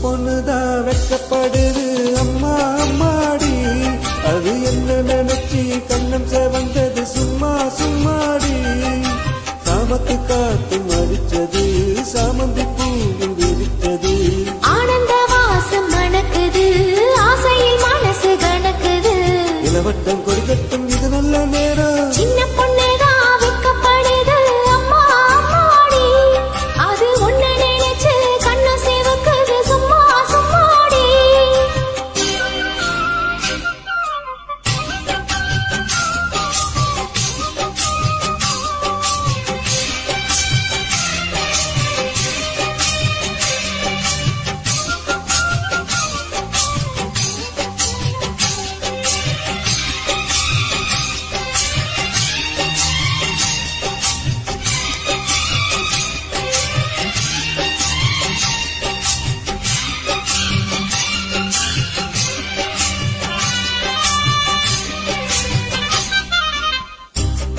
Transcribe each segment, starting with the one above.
பொண்ணுதான் வெக்கப்படுது அம்மா அம்மாடி, அது என்ன நினைச்சி கண்ணம் செவந்தது சும்மா சும்மாடி. சாமத்து காத்து மடிச்சது சாமந்தி பூவும் விரித்தது, ஆனந்த வாசம் மணக்குது ஆசையில் மனசு கணக்குது. இளவட்டம் கொடுக்கட்டும் இது நல்ல நேரம், சின்ன பொண்ணுதான் வெக்கப்படுது அம்மா அம்மாடி, அது ஒண்ணு நினைச்சு கண்ணு சிவக்குது சும்மா சும்மாடி.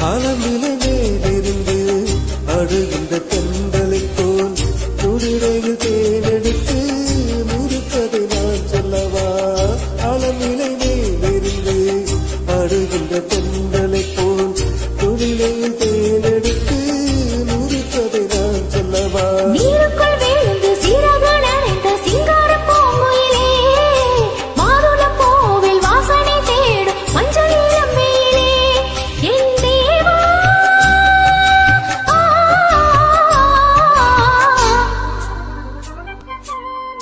ஆலமிலை மேலிருந்து அடுகின்ற தென்றலை போல் துடிரையில் தேனெடுத்து முறுக்கதை நான் சொல்லவா. ஆலமிலை மேலிருந்து அடுகின்ற தென்றலை போல் துடிரையில் தேனெடுத்து முறுக்கதை நான் சொல்லவா. நீருக்குள் விழுந்து சீரக நனைந்த சிங்கார பூங்குயிலே, மாதுள பூவில் வாசனை தேடும் மஞ்சள் இளம் வெயிலே, என் தேவா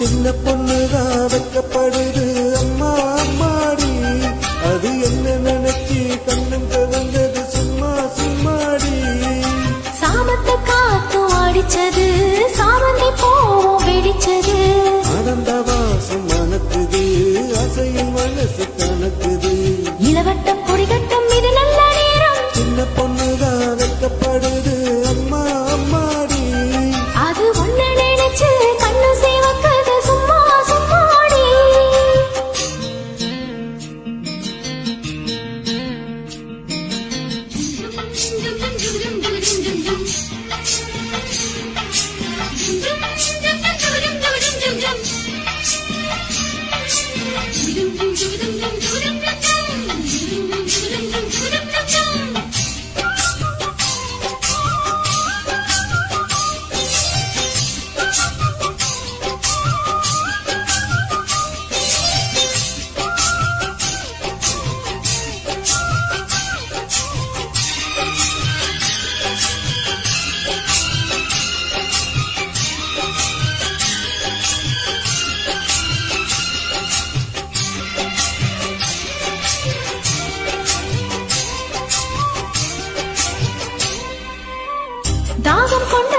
சின்ன பொண்ணுதான் வெக்கப்படுது அம்மா அம்மாடி, அது என்ன நினைச்சி கண்ணும் கவர்ந்தது சும்மா சும்மாடி. சாமத்து காத்து அடிச்சது சாமந்தி பூவும் வெடிச்சது, ஆனந்த வாசம் மணக்குது ஆசையில் மனசு கணக்குது. இளவட்டம் கொடிகட்டம் இது நல்ல நேரம், சின்ன பொண்ணுதான் வெக்கப்படுது அம்மா அம்மாடி, அது ஒண்ணு நினைச்சு கண்ணு சிவக்குது சும்மா சும்மாடி. தாகம் கொண்ட